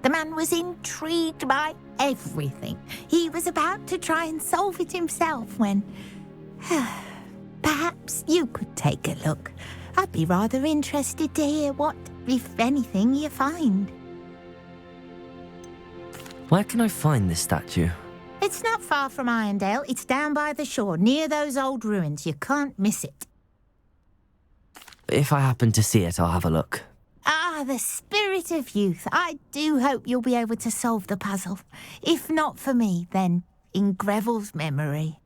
The man was intrigued by everything. He was about to try and solve it himself when... Perhaps you could take a look. I'd be rather interested to hear what, if anything, you find. Where can I find this statue? It's not far from Irondale. It's down by the shore, near those old ruins. You can't miss it. If I happen to see it, I'll have a look. Ah, the spirit of youth. I do hope you'll be able to solve the puzzle. If not for me, then in Greville's memory.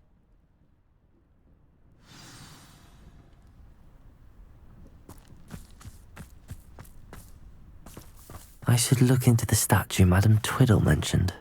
I should look into the statue Madame Twiddle mentioned.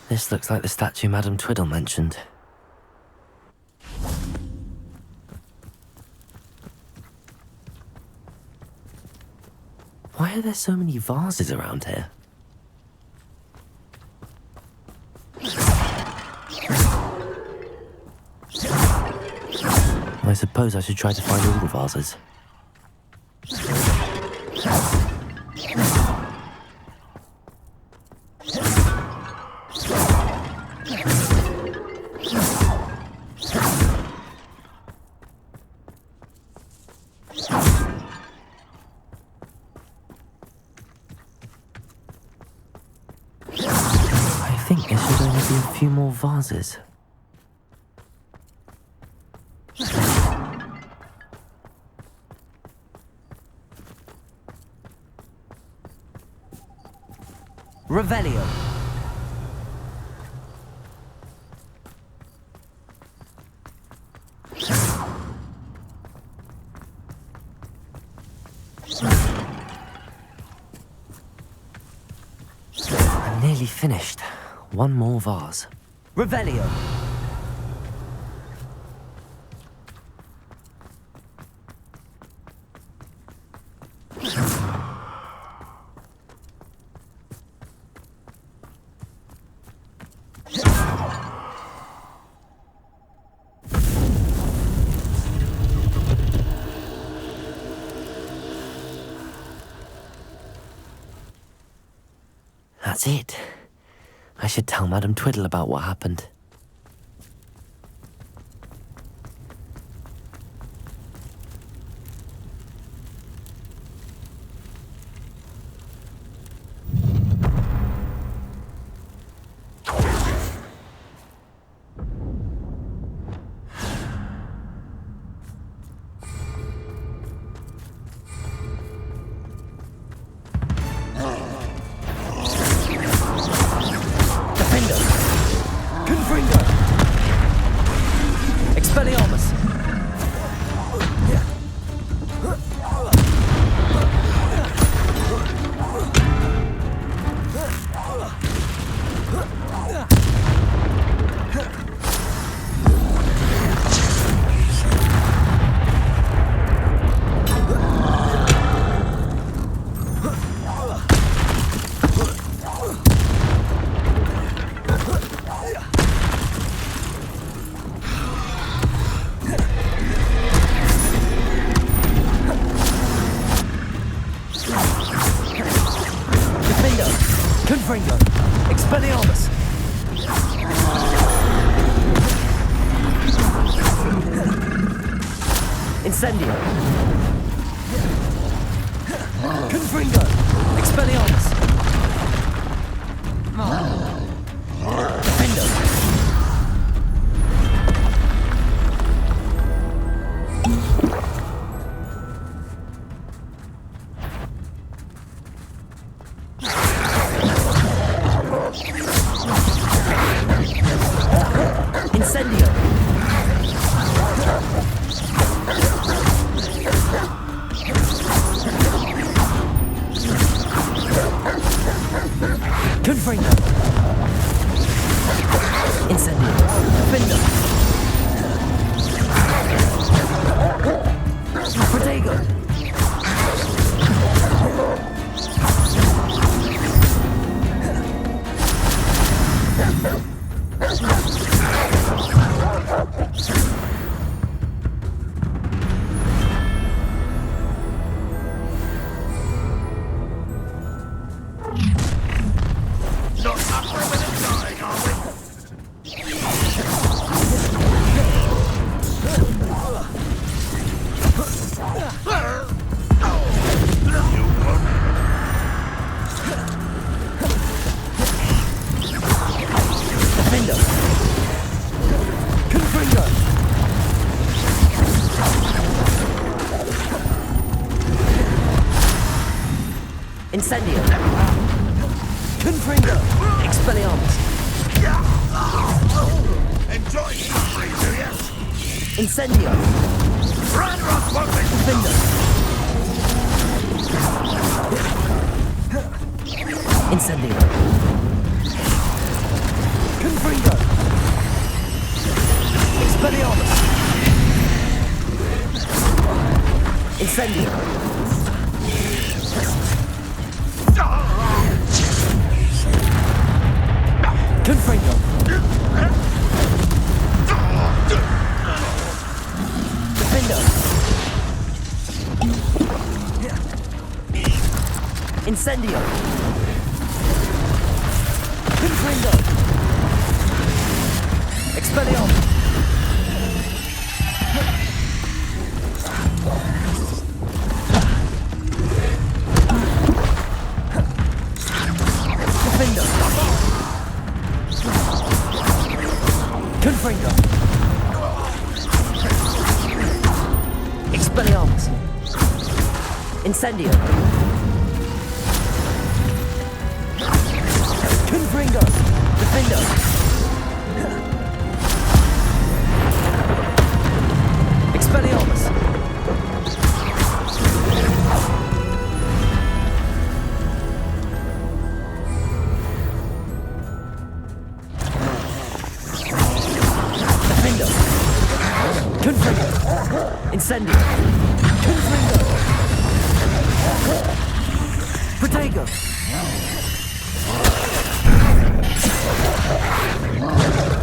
This looks like the statue Madame Twiddle mentioned. Why are there so many vases around here? I suppose I should try to find all the vases. I think there should only be a few more vases. Revelio. I'm nearly finished. One more vase. Revelio. That's it. I should tell Madame Twiddle about what happened. Incendio. Confringo. Expelliarmus. Defendo. Incendio. Confringo. Incendio. Defender. Protego. Incendio. Confringo. Expelliarmus. Enjoy something, do you? Incendio. Defender. Incendio. Confringo. Expelliarmus. Incendio. Confringo. Defender. Incendio. Confringo. Expelliarmus. Defender. Confringo. Expelliarmus. Incendio. Confringo. Defender. Expelliarmus. Defender. Confringo. Incendio. Confringo. Protego.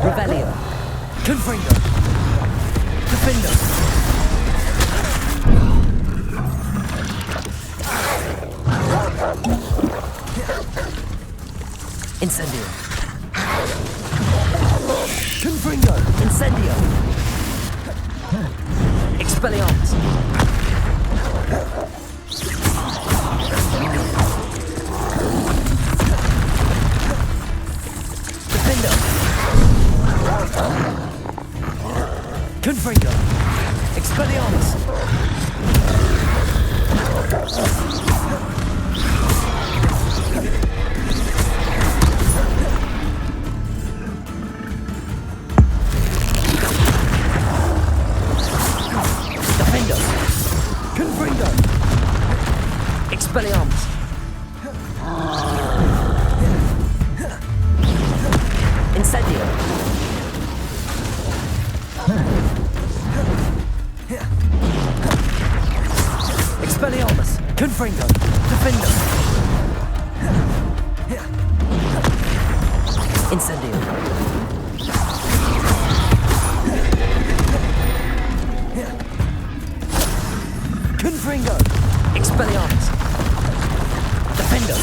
Revelio. Confringo. Defender. Incendio. Confringo. Incendio. Expelliarmus. Defender. Confringo. Expelliarmus. Defender. Confringo. Expelliarmus. Incendio. Expelliarmus. Confringo. Defender. Incendio. Confringo. Expelliarmus. Defender.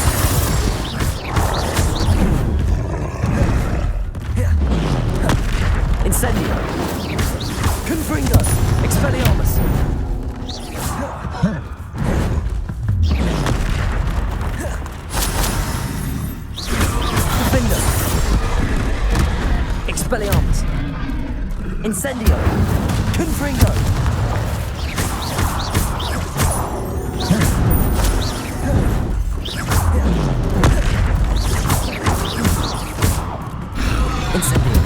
Incendio. Confringo. Expelliarmus. Defender. Expelliarmus. Incendio. Confringo. Incendio.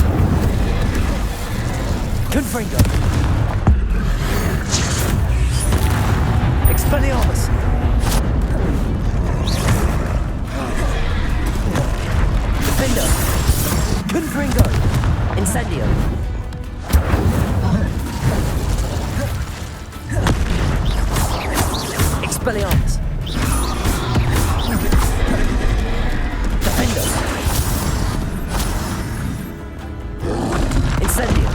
Confringo. Expelliarmus. Expelliarmus. Defender. Incendio.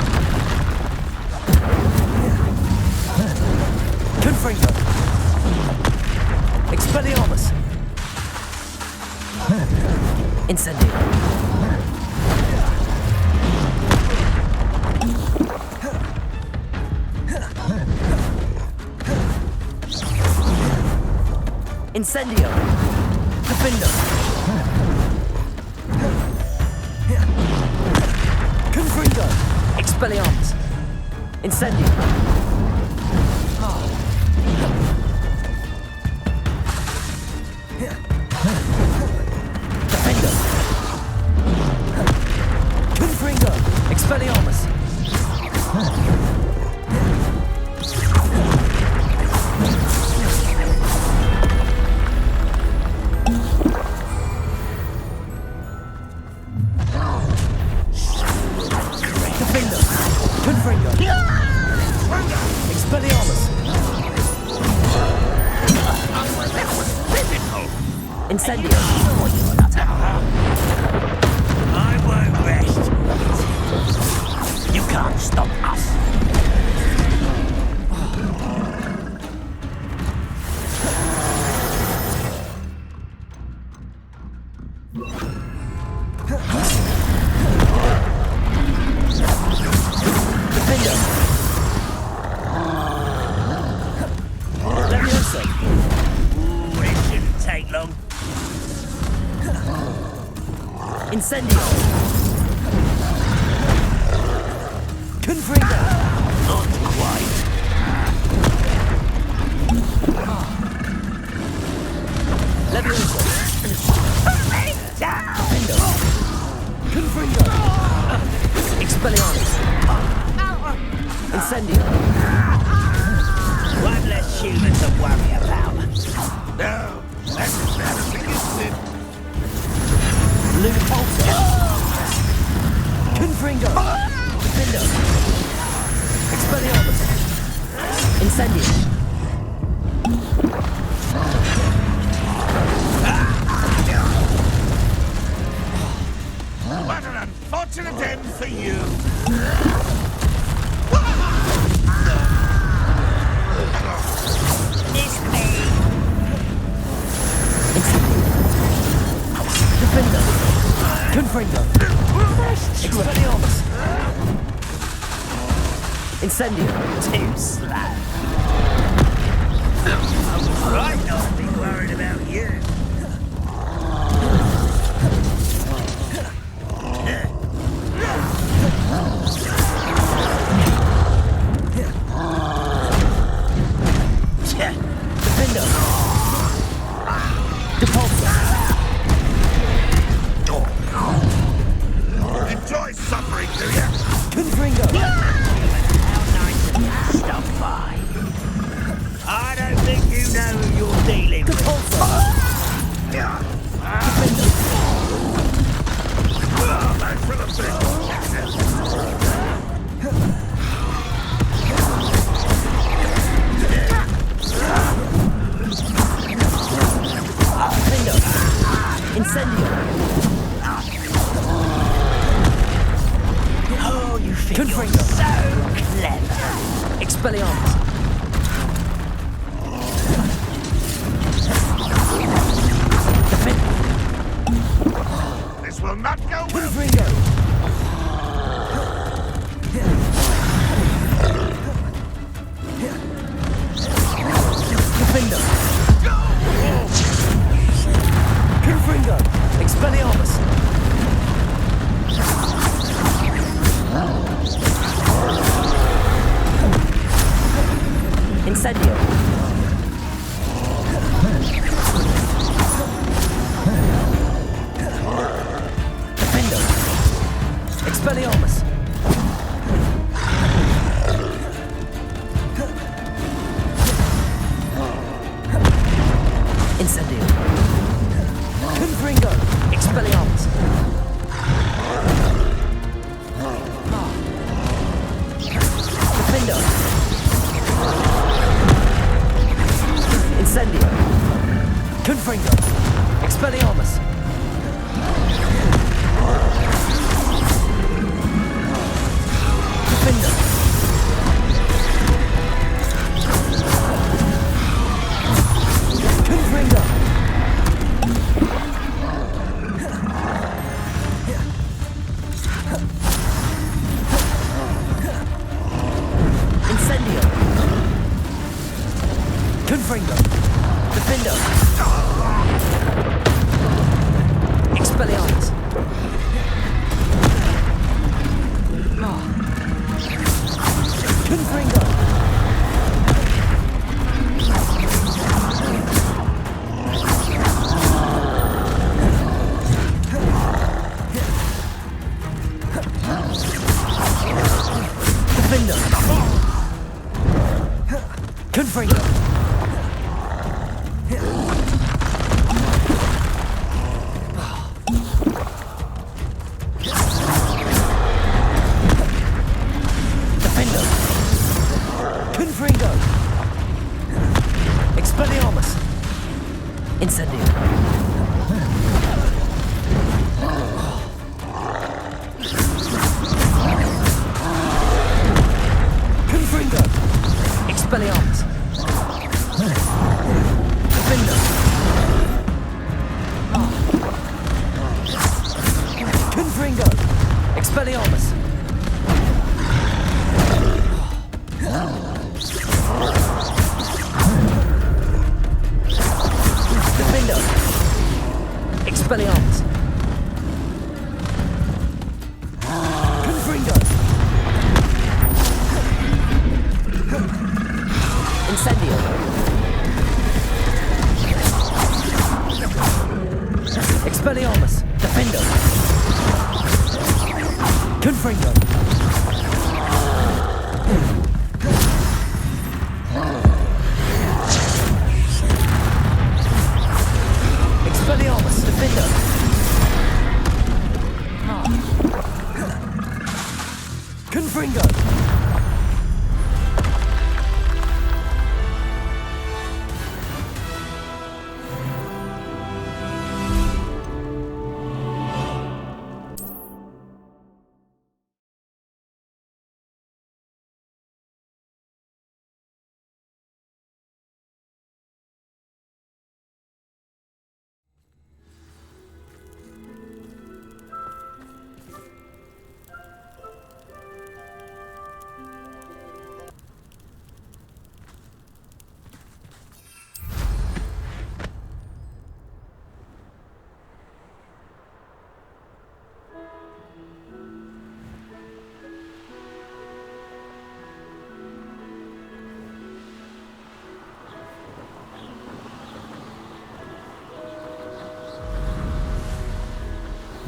Confringo. Expelliarmus. Incendio. Incendio. Defender. Confringo. Expelliarmus. Incendio. Defender. Confringo. Expelliarmus. Defender. Confringo. Expelliarmus. Incendio. I won't rest. You can't stop us. Defender. Leviosa. Ooh, it shouldn't take long. Incendio. Confringo. Not quite. Leviosa. Defender. Confringo. Expelliarmus. Incendio. One less human to worry about. No, that's as bad as it gets in. Lunapulsa. Confringo. Defender. Expelliarmus. Incendio. What an unfortunate end for you. It's me. Incendio. Defender. Confringo. Expelliarmus. Incendio. Too slow. Right, not be worried about you. Defender. Depulsa. Enjoy suffering, do ya? Confringo. How nice of you to stop by. I don't think you know who you're dealing with. Depulsa. Defender. Thanks for the bit. Defender. Incendio. Oh, you think Confringo. you're so clever. Expelliarmus. Defender. This will not go well. Confringo. Defender. Confringo. Expelliarmus. Incendio. Defender. Expelliarmus. Incendio. Confringo. Expelliarmus. Defender. Incendio. Confringo. Expelliarmus. Defender. Confringo. Incendio. Confringo. Defender. Expelliarmus. Confringo. Defender. Confringo. Defender. Confringo. Expelliarmus. Incendio. Confringo. Expelliarmus. Defender. Confringo. Expelliarmus. Defender. Expelliarmus. Confringo. Incendio. Expelliarmus. Defender. Confringo. Expelliarmus. Defender. Confringo.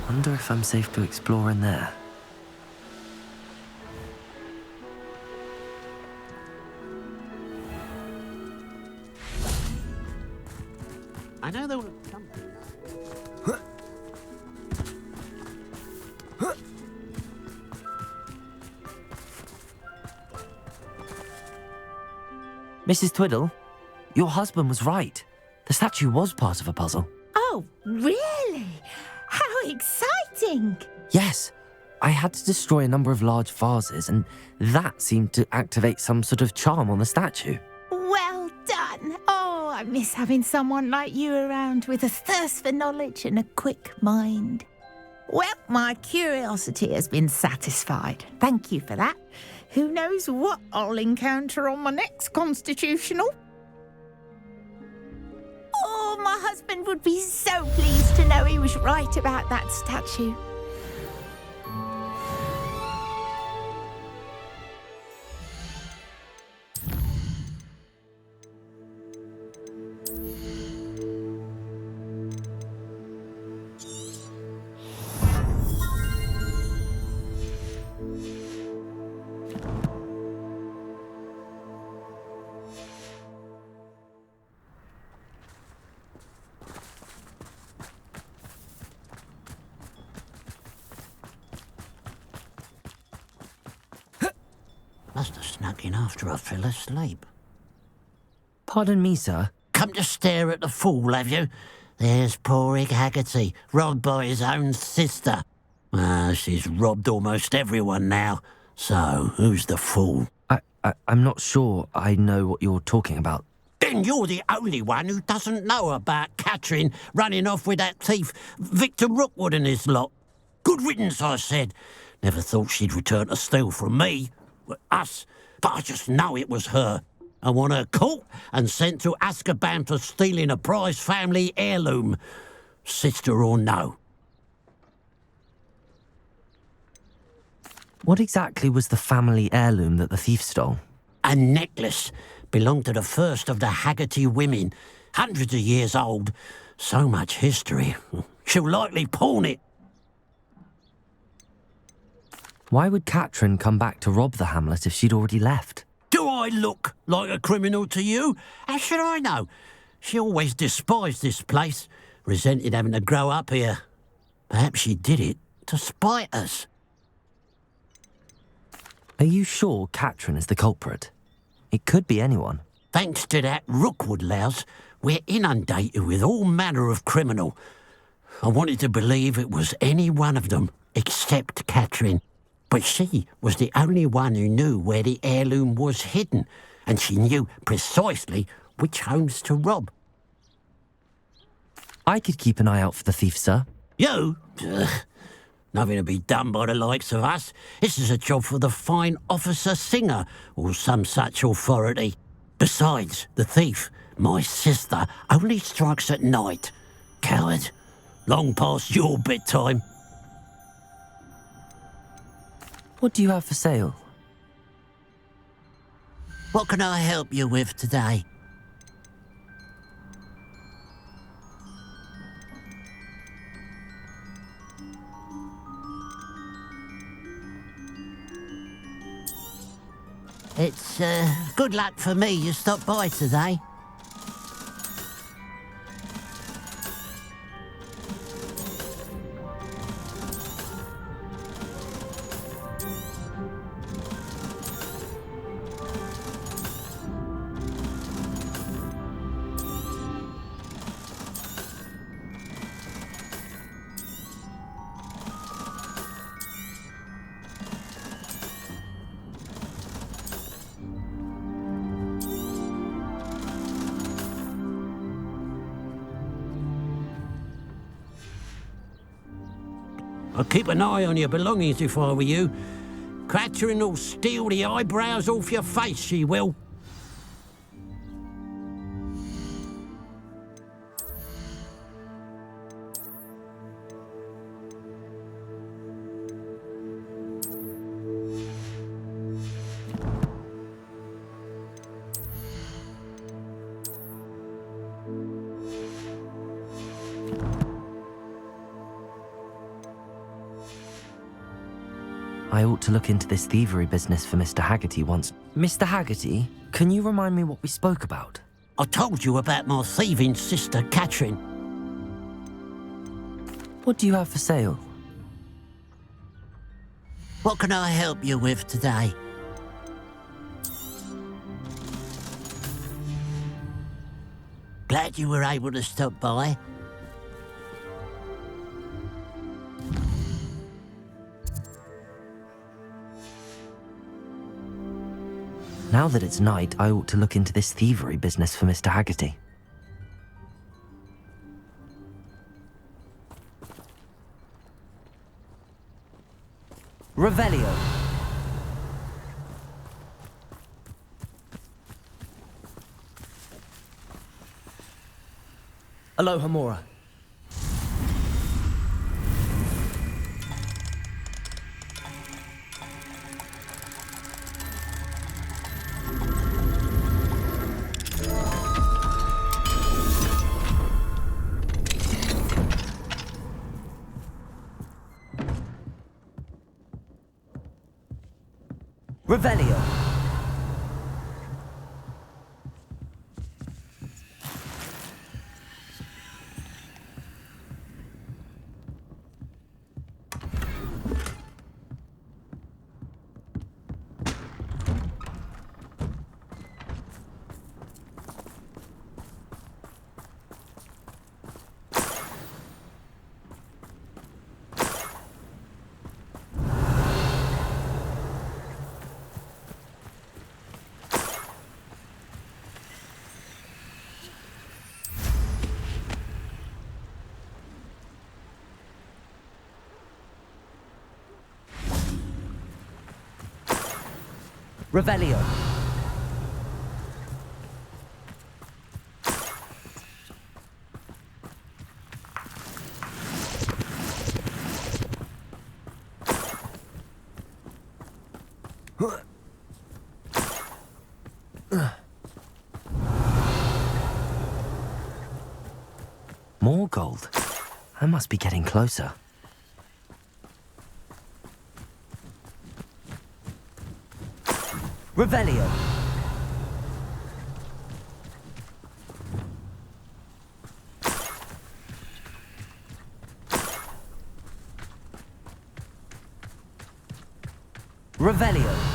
Wonder if I'm safe to explore in there. I know there was something. Mrs. Twiddle, your husband was right. The statue was part of a puzzle. Oh, really? How exciting! Yes, I had to destroy a number of large vases, and that seemed to activate some sort of charm on the statue. Well done. Oh, I miss having someone like you around with a thirst for knowledge and a quick mind. Well, my curiosity has been satisfied. Thank you for that. Who knows what I'll encounter on my next constitutional? Oh, my husband would be so pleased to know he was right about that statue. Must have snuck in after I fell asleep. Pardon me, sir. Come to stare at the fool, have you? There's poor Ig Haggerty, robbed by his own sister. She's robbed almost everyone now. So, who's the fool? I'm not sure I know what you're talking about. Then you're the only one who doesn't know about Catherine running off with that thief, Victor Rookwood and his lot. Good riddance, I said. Never thought she'd return to steal from me, us, but I just know it was her. I want her caught and sent to Azkaban for stealing a prize family heirloom, sister or no. What exactly was the family heirloom that the thief stole? A necklace belonged to the first of the Haggerty women, hundreds of years old. So much history. She'll likely pawn it. Why would Catherine come back to rob the hamlet if she'd already left? Do I look like a criminal to you? How should I know? She always despised this place, resented having to grow up here. Perhaps she did it to spite us. Are you sure Catherine is the culprit? It could be anyone. Thanks to that Rookwood louse, we're inundated with all manner of criminal. I wanted to believe it was any one of them, except Catherine. But she was the only one who knew where the heirloom was hidden, and she knew precisely which homes to rob. I could keep an eye out for the thief, sir. You? Ugh. Nothing to be done by the likes of us. This is a job for the fine officer Singer, or some such authority. Besides, the thief, my sister, only strikes at night. Coward. Long past your bedtime. What do you have for sale? What can I help you with today? It's good luck for me you stopped by today. I'd keep an eye on your belongings if I were you. Catherine will steal the eyebrows off your face, she will. I ought to look into this thievery business for Mr. Haggerty once. Mr. Haggerty, can you remind me what we spoke about? I told you about my thieving sister, Catherine. What do you have for sale? What can I help you with today? Glad you were able to stop by. Now that it's night, I ought to look into this thievery business for Mr. Haggerty. Revelio. Aloha Mora. Revelio. Revelio. More gold. I must be getting closer. Revelio. Revelio.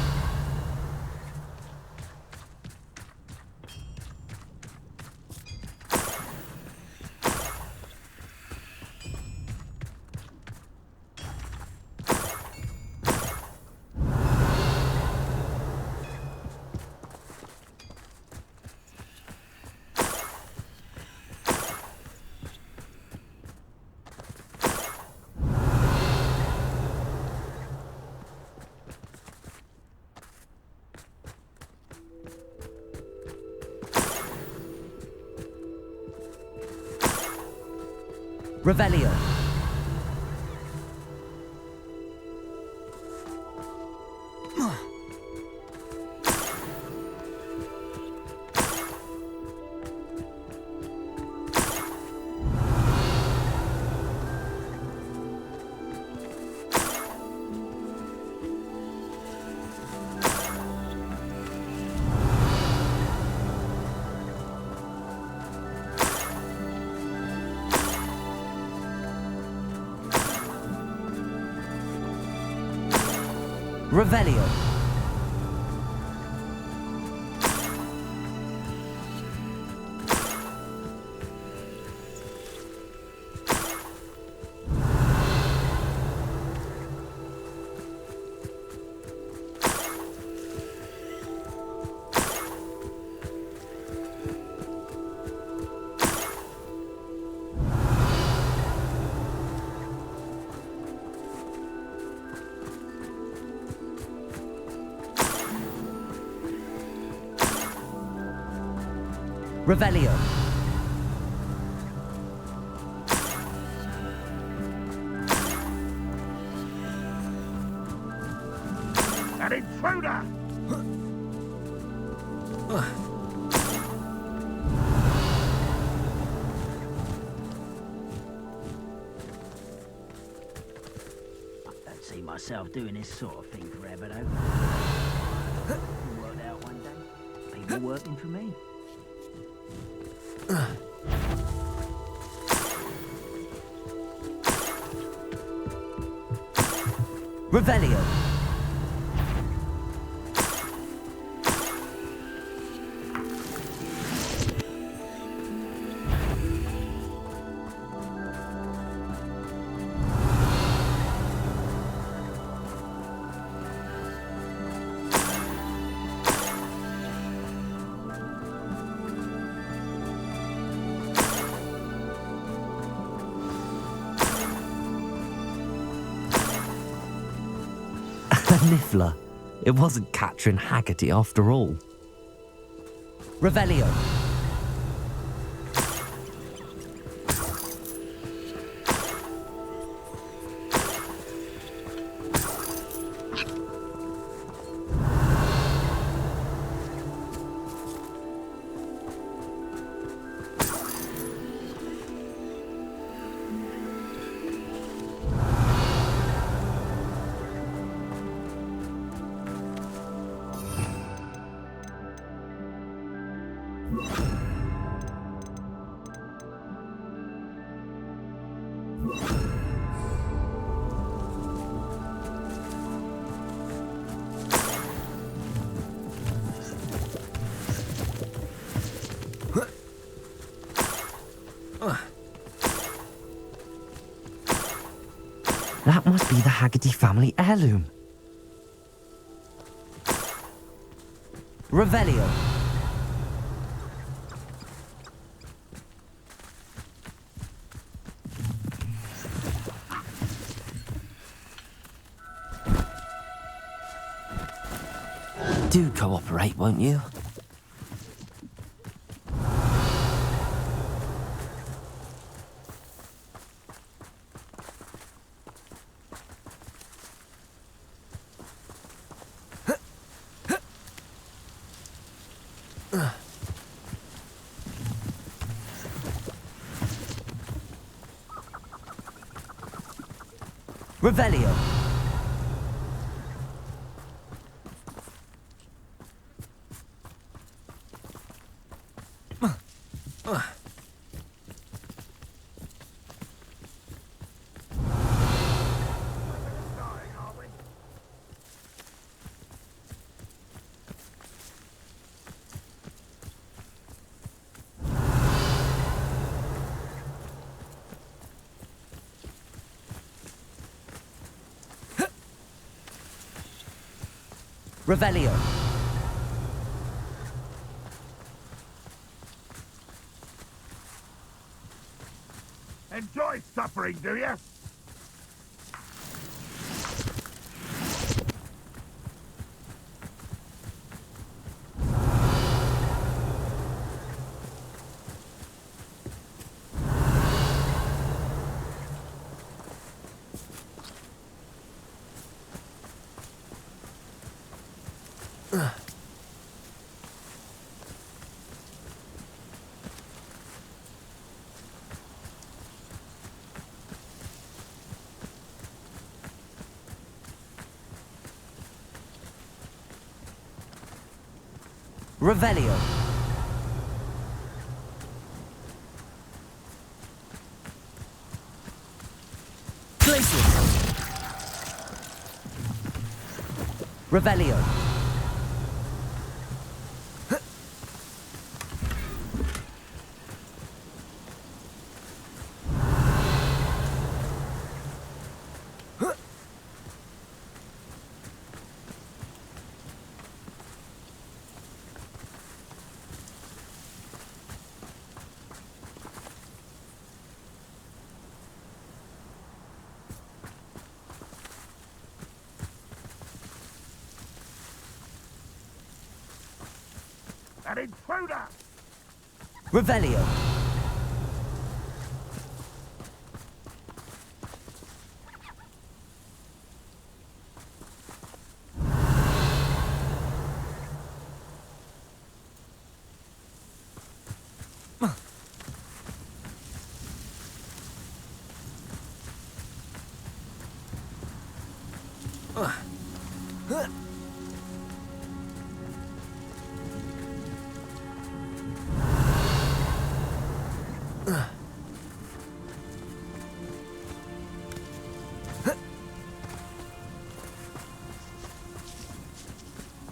Revelio. Revelio. Revelio. An intruder! I don't see myself doing this sort of thing forever, though. Worked out one day. People working for me. Revelio. Niffler. It wasn't Catherine Haggerty after all. Revelio. That must be the Haggerty family heirloom. Revelio. Do cooperate, won't you? Revelio. Revelio. Enjoy suffering, do you? Revelio. Glacius. Revelio. An intruder! Revelio.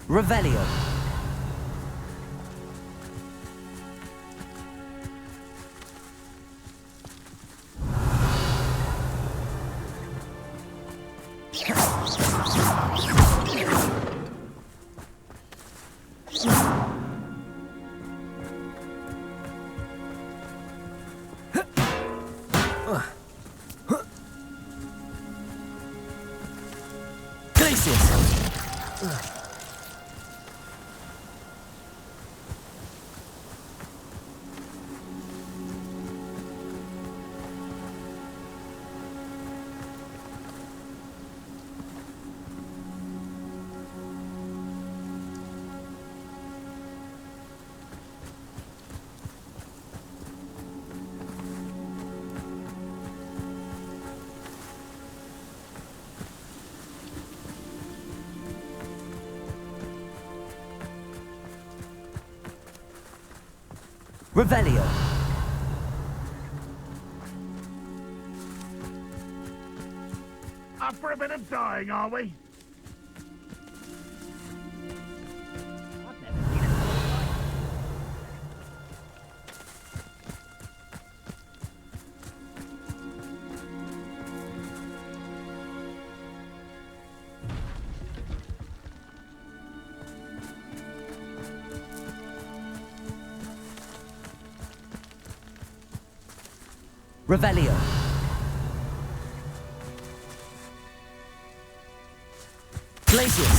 Revelio. Glacius. Revelio. Up for a bit of dying, are we? I've never seen a sword like Revelio. Glacius.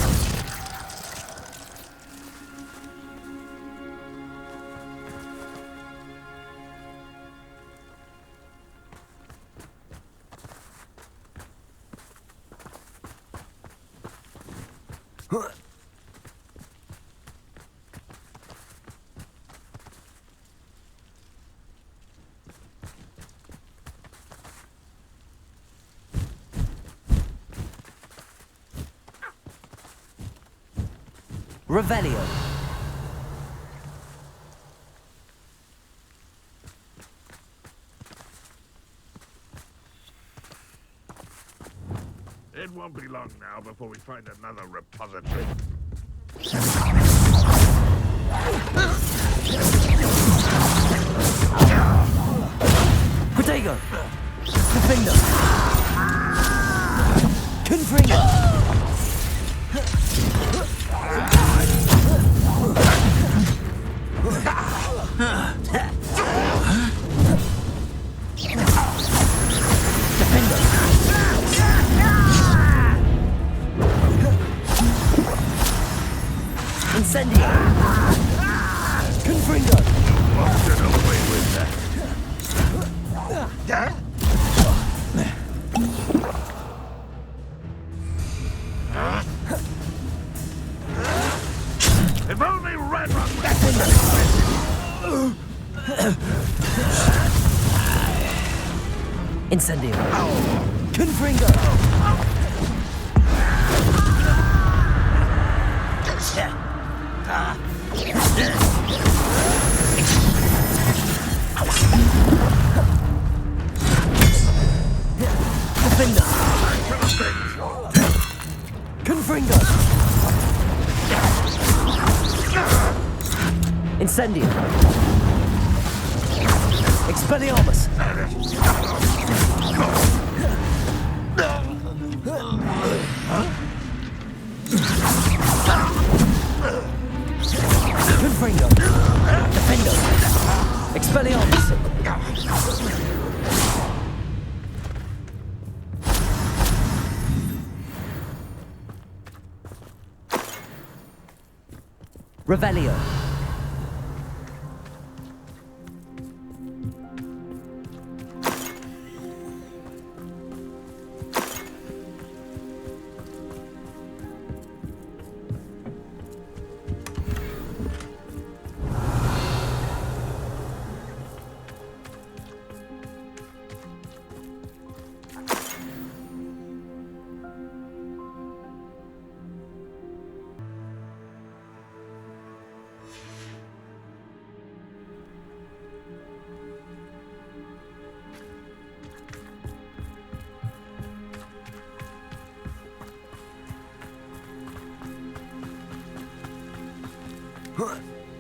Revelio. It won't be long now before we find another repository. Protego. Defender. Confringo. Incendio! Confringo! Get away with that. If only Red Run Incendio! Confringo! Defender! Confringo! Incendio! Expelliarmus! Confringo! Defendo! Expelliarmus! Revelio.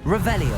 Revelio.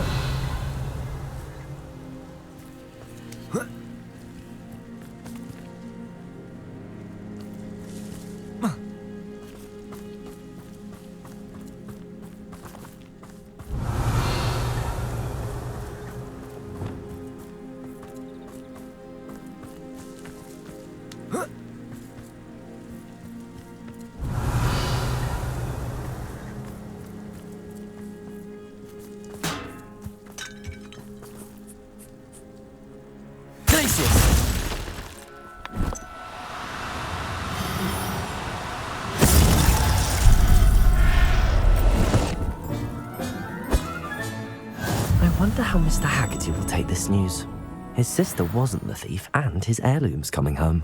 I wonder how Mr. Haggerty will take this news. His sister wasn't the thief, and his heirloom's coming home.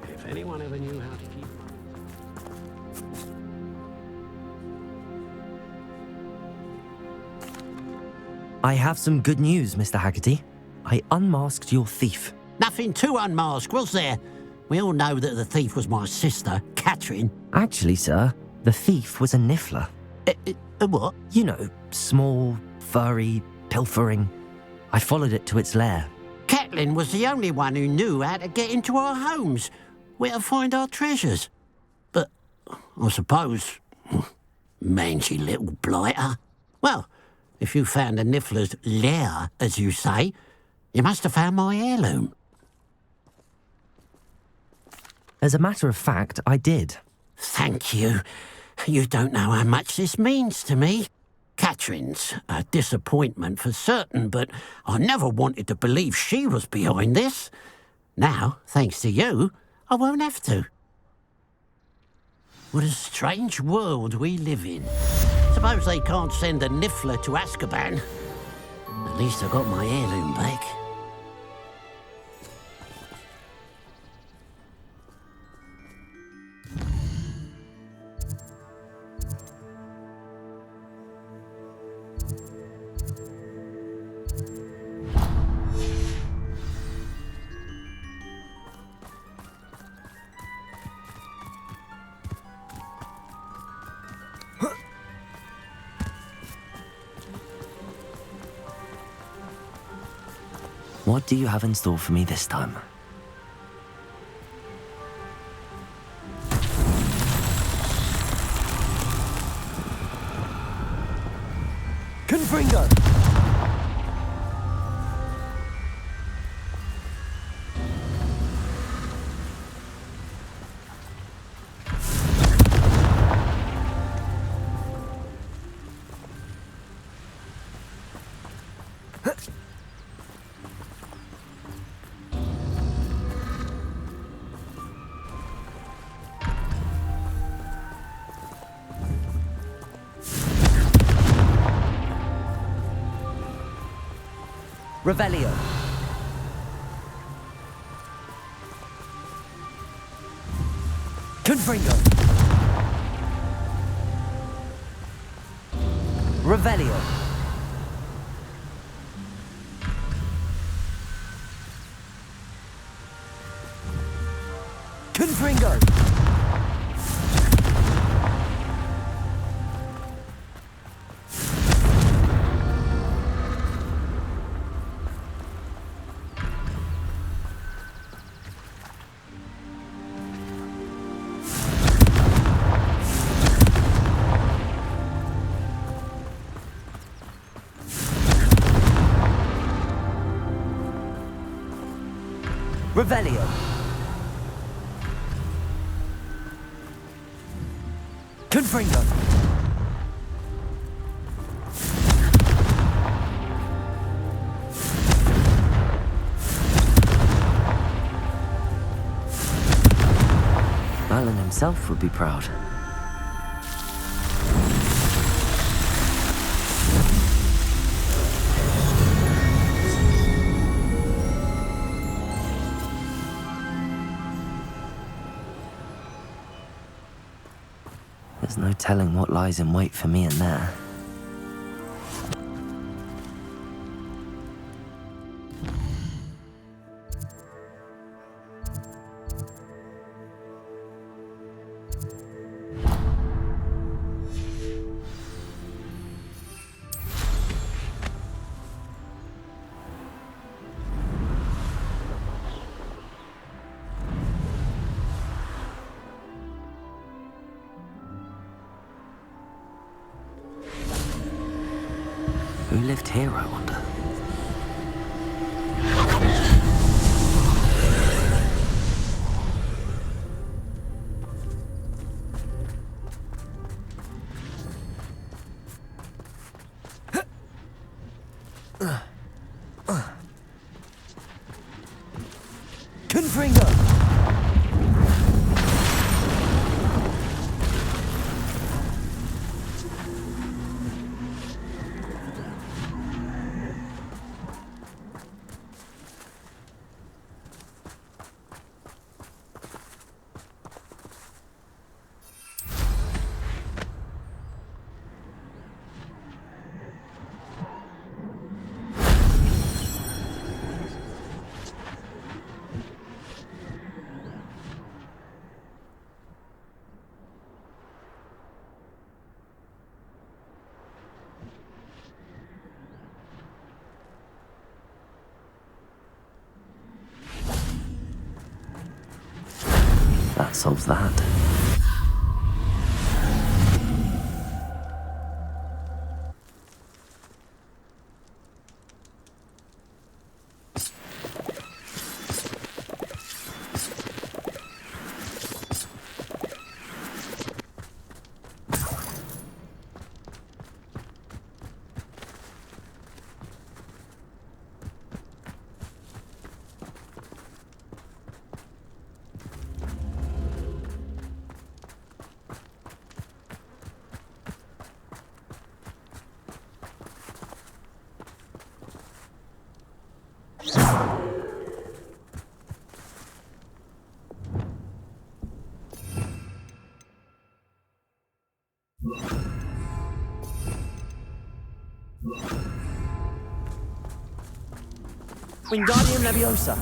If anyone ever knew how to keep... I have some good news, Mr. Haggerty. I unmasked your thief. Nothing to unmask, was there? We all know that the thief was my sister, Catherine. Actually, sir, the thief was a niffler. A what? You know, small, furry, pilfering. I followed it to its lair. Catelyn was the only one who knew how to get into our homes, where to find our treasures. But I suppose, mangy little blighter. Well, if you found the Niffler's lair, as you say, you must have found my heirloom. As a matter of fact, I did. Thank you. You don't know how much this means to me. Catherine's a disappointment for certain, but I never wanted to believe she was behind this. Now, thanks to you, I won't have to. What a strange world we live in. Suppose they can't send a Niffler to Azkaban. At least I got my heirloom back. What do you have in store for me this time? Confringo! Revelio. Confringo. Revelio. Confringo. Revelio. Confringo. Merlin himself would be proud. There's no telling what lies in wait for me in there. Who lived here, I wonder? Confringo! solves that. Wingardium Leviosa.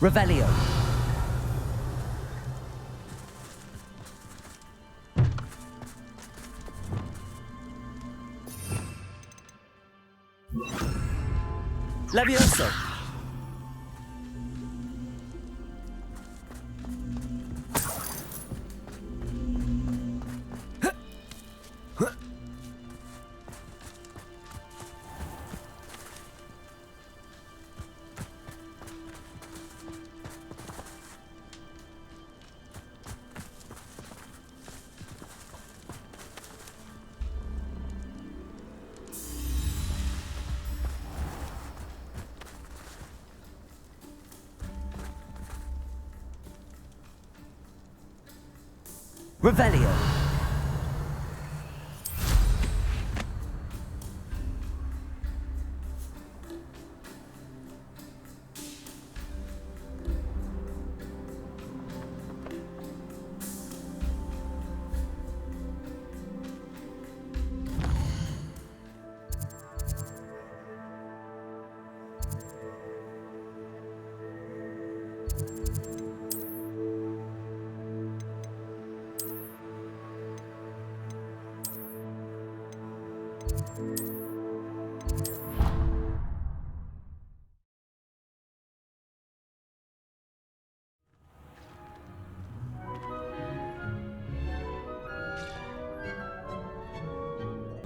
Revelio. Levioso. Revelio.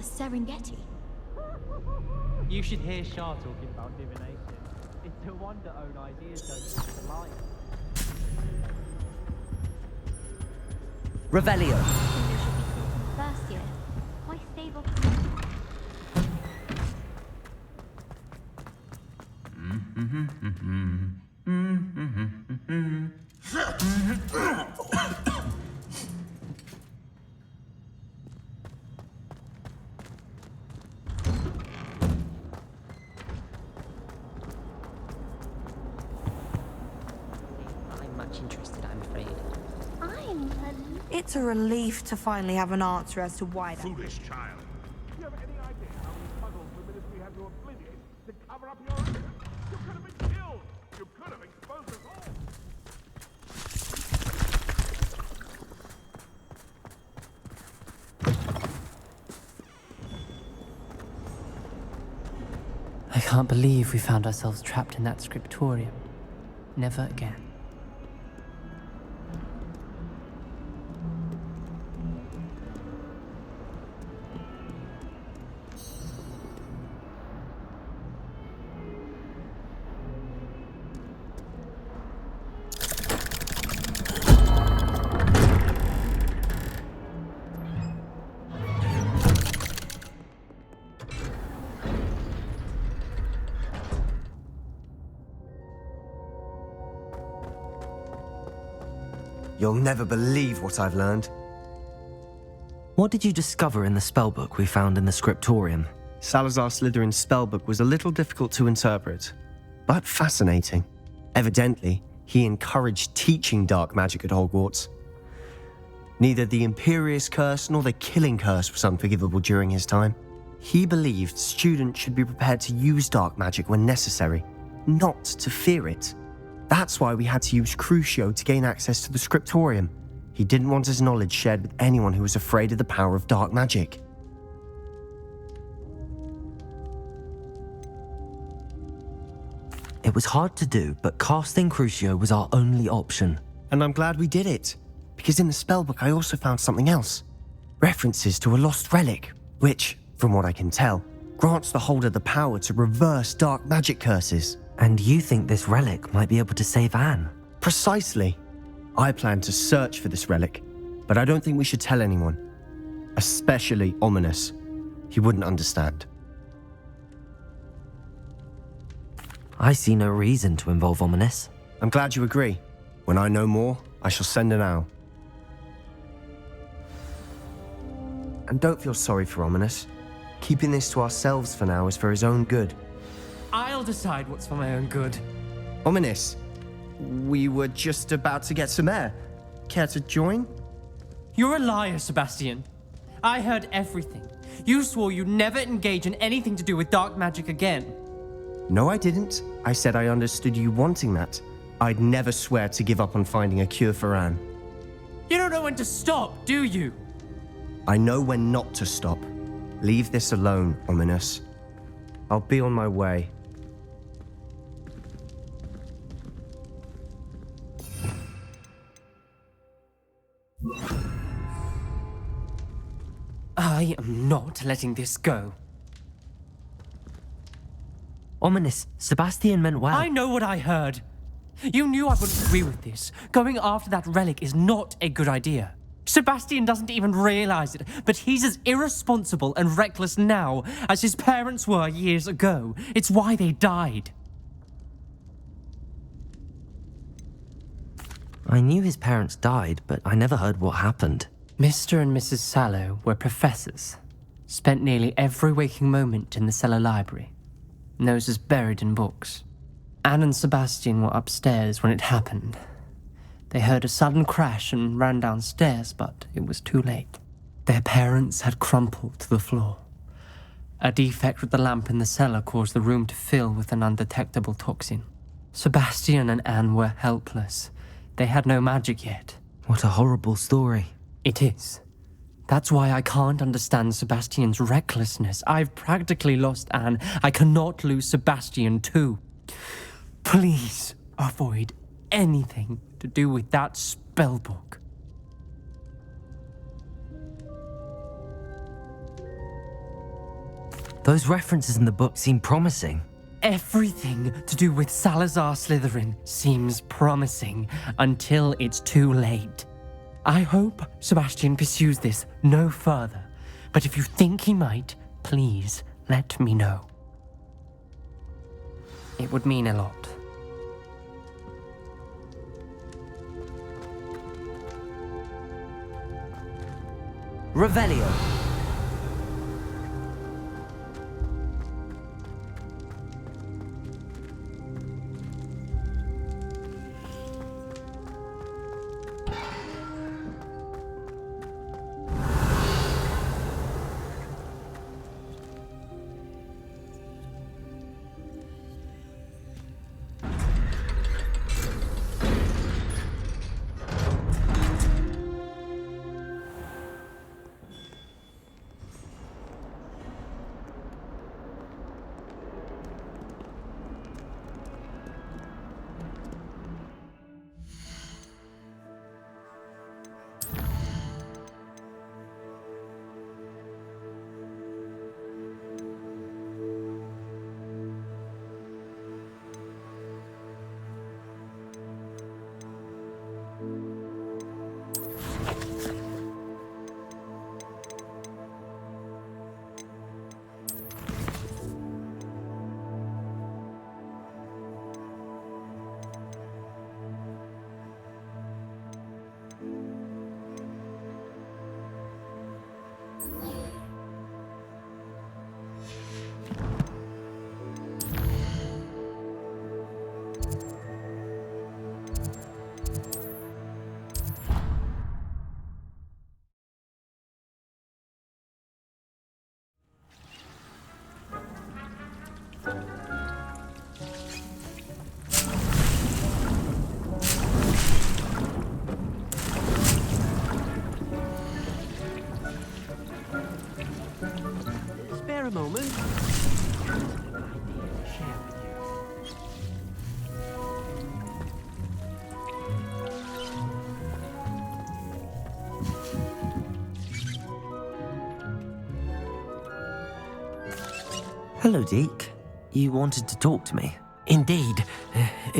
Serengeti. You should hear Shah talking about divination. It's a wonder own ideas don't come to life. Revelio. You should be taught in first year. Why stable? I'm much interested, I'm afraid. It's a relief to finally have an answer as to why that. Foolish child. Do you have any idea how many puzzles the ministry had to obliviate to cover up your innocence? You could have been killed. You could have exposed us all. I can't believe we found ourselves trapped in that scriptorium. Never again. You'll never believe what I've learned. What did you discover in the spellbook we found in the scriptorium? Salazar Slytherin's spellbook was a little difficult to interpret, but fascinating. Evidently, he encouraged teaching dark magic at Hogwarts. Neither the Imperious Curse nor the Killing Curse was unforgivable during his time. He believed students should be prepared to use dark magic when necessary, not to fear it. That's why we had to use Crucio to gain access to the scriptorium. He didn't want his knowledge shared with anyone who was afraid of the power of dark magic. It was hard to do, but casting Crucio was our only option. And I'm glad we did it, because in the spellbook I also found something else. References to a lost relic, which, from what I can tell, grants the holder the power to reverse dark magic curses. And you think this relic might be able to save Anne? Precisely. I plan to search for this relic, but I don't think we should tell anyone. Especially Ominous. He wouldn't understand. I see no reason to involve Ominous. I'm glad you agree. When I know more, I shall send an owl. And don't feel sorry for Ominous. Keeping this to ourselves for now is for his own good. I'll decide what's for my own good. Ominous, we were just about to get some air. Care to join? You're a liar, Sebastian. I heard everything. You swore you'd never engage in anything to do with dark magic again. No, I didn't. I said I understood you wanting that. I'd never swear to give up on finding a cure for Anne. You don't know when to stop, do you? I know when not to stop. Leave this alone, Ominous. I'll be on my way. I am not letting this go. Ominous, Sebastian meant well. I know what I heard. You knew I wouldn't agree with this. Going after that relic is not a good idea. Sebastian doesn't even realize it, but he's as irresponsible and reckless now as his parents were years ago. It's why they died. I knew his parents died, but I never heard what happened. Mr. and Mrs. Sallow were professors. Spent nearly every waking moment in the cellar library. Noses buried in books. Anne and Sebastian were upstairs when it happened. They heard a sudden crash and ran downstairs, but it was too late. Their parents had crumpled to the floor. A defect with the lamp in the cellar caused the room to fill with an undetectable toxin. Sebastian and Anne were helpless. They had no magic yet. What a horrible story. It is. That's why I can't understand Sebastian's recklessness. I've practically lost Anne. I cannot lose Sebastian too. Please avoid anything to do with that spellbook. Those references in the book seem promising. Everything to do with Salazar Slytherin seems promising until it's too late. I hope Sebastian pursues this no further, but if you think he might, please let me know. It would mean a lot. Revelio. a moment. Hello, Deke. You wanted to talk to me? Indeed.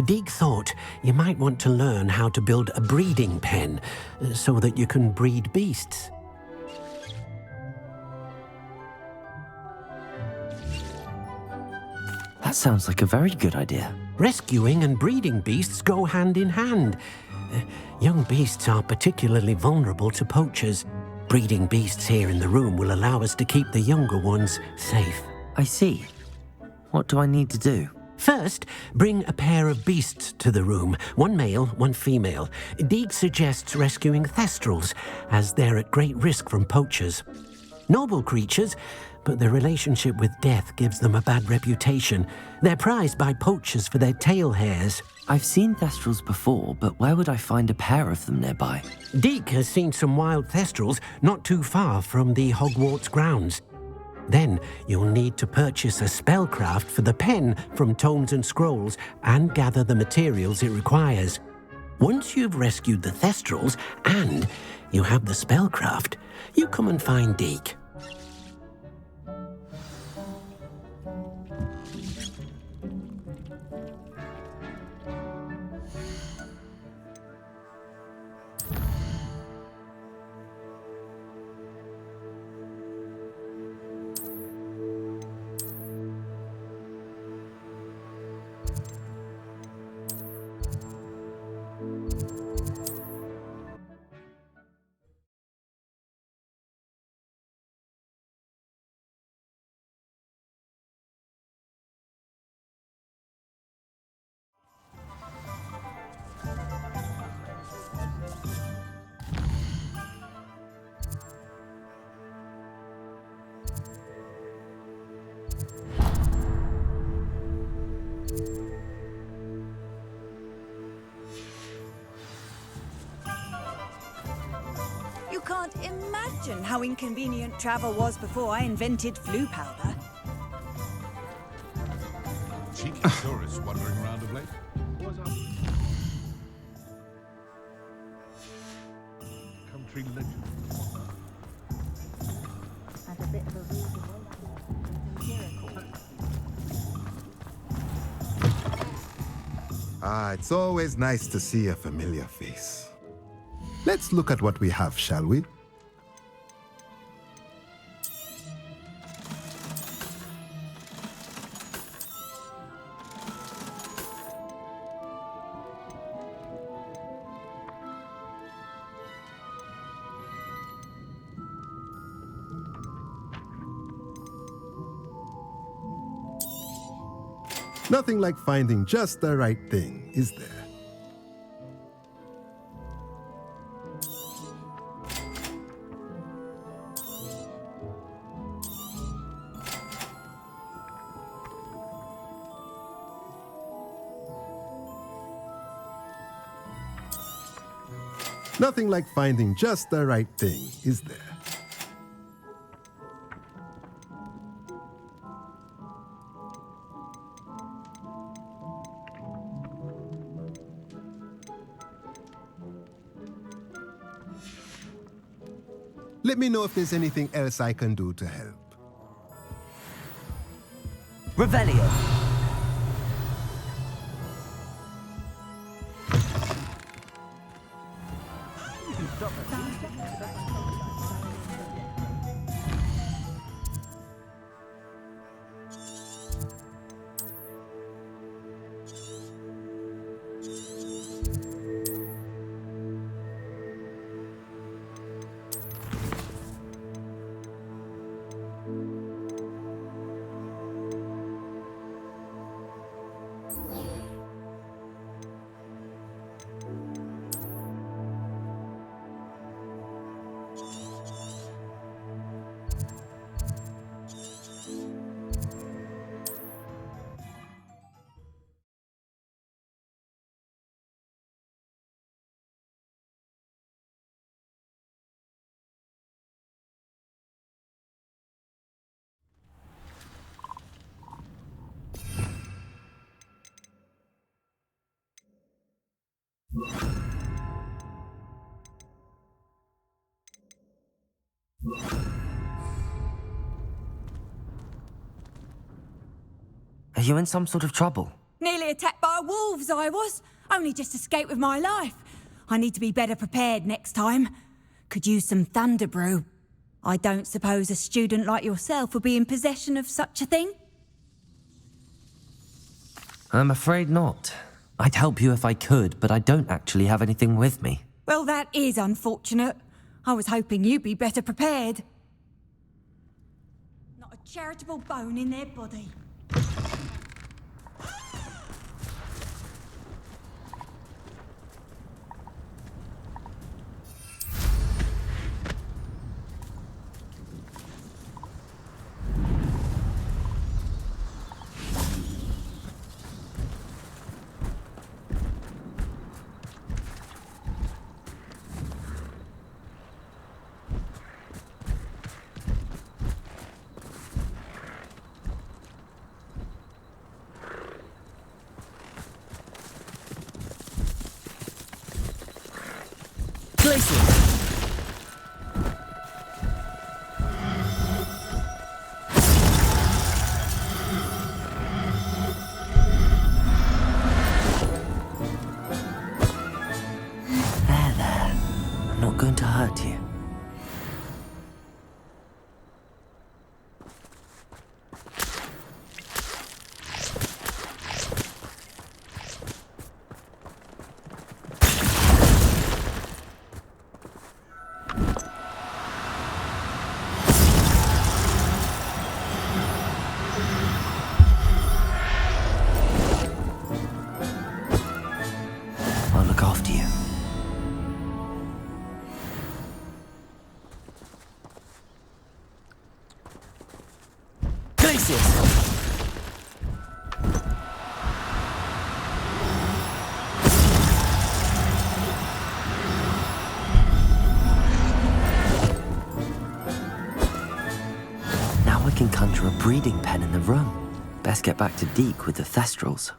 Deke thought you might want to learn how to build a breeding pen so that you can breed beasts. That sounds like a very good idea. Rescuing and breeding beasts go hand in hand. Young beasts are particularly vulnerable to poachers. Breeding beasts here in the room will allow us to keep the younger ones safe. I see. What do I need to do? First, bring a pair of beasts to the room, one male, one female. Deke suggests rescuing thestrals, as they're at great risk from poachers. Noble creatures, but their relationship with death gives them a bad reputation. They're prized by poachers for their tail hairs. I've seen thestrals before, but where would I find a pair of them nearby? Deke has seen some wild thestrals not too far from the Hogwarts grounds. Then you'll need to purchase a spellcraft for the pen from Tomes and Scrolls and gather the materials it requires. Once you've rescued the thestrals and you have the spellcraft, you come and find Deke. You can't imagine how inconvenient travel was before I invented flu powder. Cheeky tourists wandering around of late. What's up? Country legend. Had a bit of a rude awakening. Ah, it's always nice to see a familiar face. Let's look at what we have, shall we? Nothing like finding just the right thing, is there? Nothing like finding just the right thing, is there? Let me know if there's anything else I can do to help. Revelio. you in some sort of trouble? Nearly attacked by wolves, I was. Only just escaped with my life. I need to be better prepared next time. Could use some thunder brew. I don't suppose a student like yourself would be in possession of such a thing? I'm afraid not. I'd help you if I could, but I don't actually have anything with me. Well, that is unfortunate. I was hoping you'd be better prepared. Not a charitable bone in their body. I'm not going to hurt you. I'll look after you. Now I can conjure a breeding pen in the room. Best get back to Deke with the Thestrals.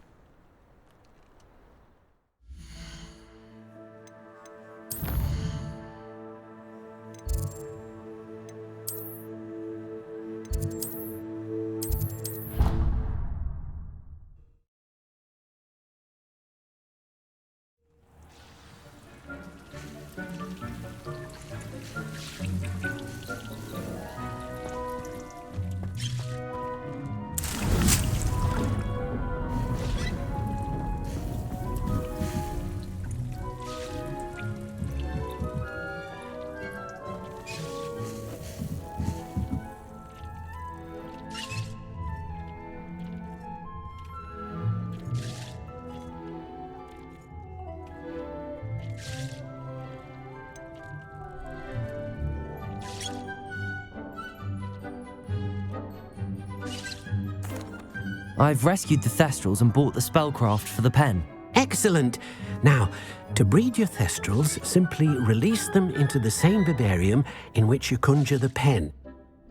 I've rescued the Thestrals and bought the spellcraft for the pen. Excellent. Now, to breed your Thestrals, simply release them into the same vivarium in which you conjure the pen.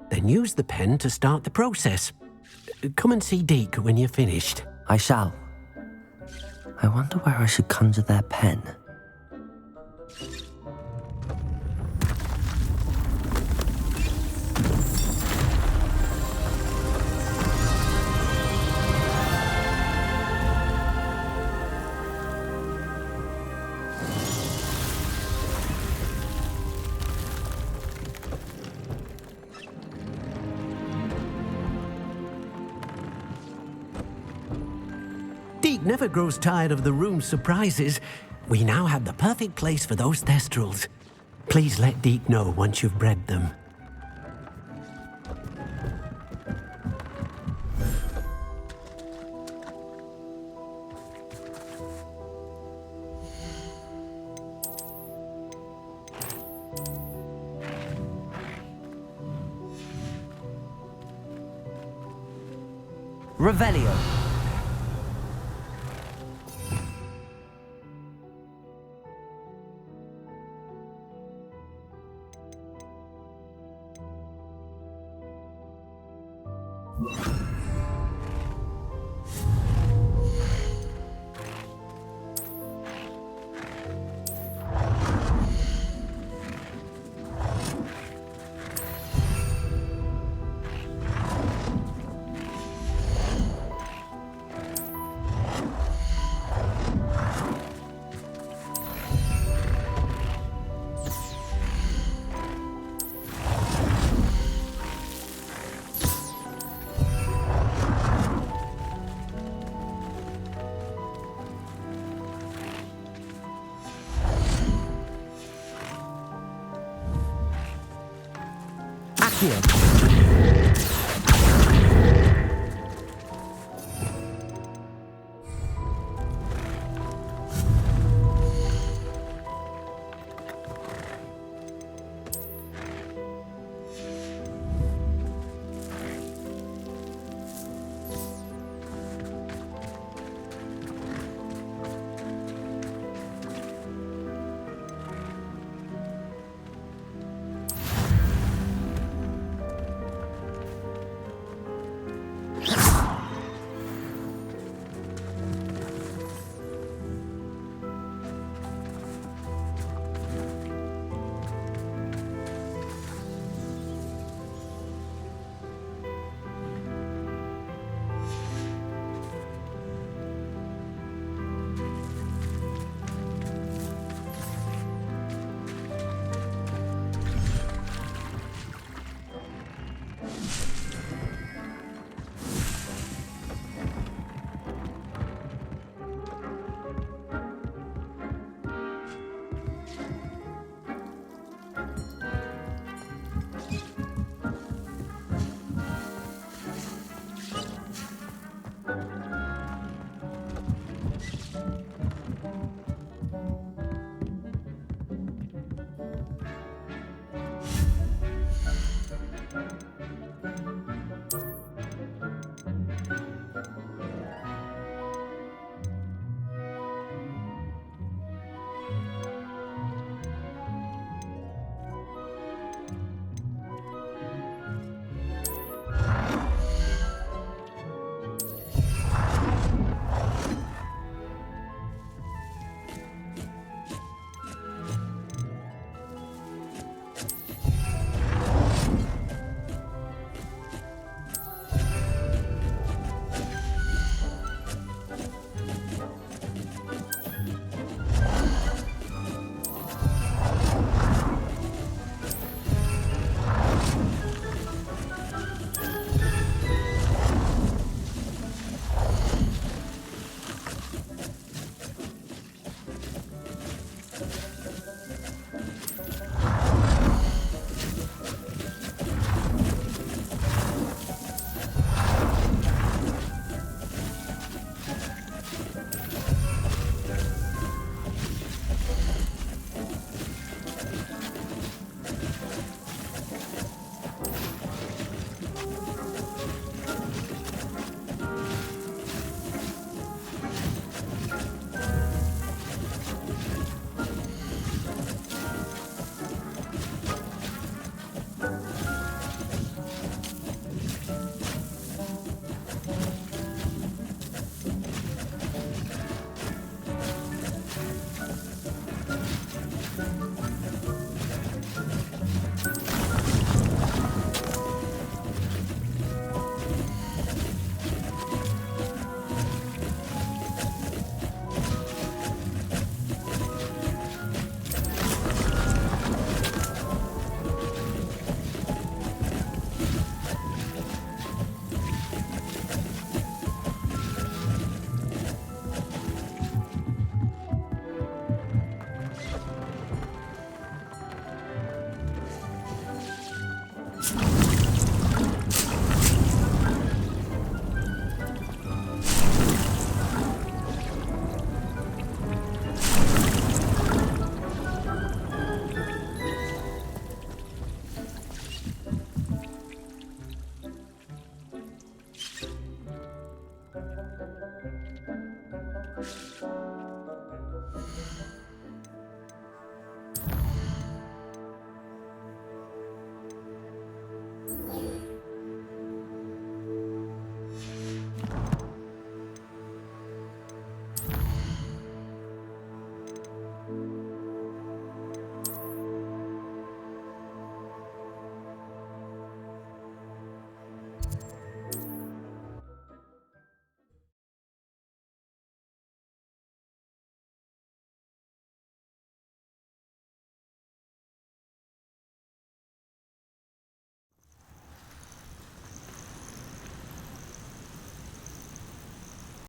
Then use the pen to start the process. Come and see Deke when you're finished. I shall. I wonder where I should conjure their pen. Deke never grows tired of the room's surprises. We now have the perfect place for those Thestrals. Please let Deke know once you've bred them. Revelio. here.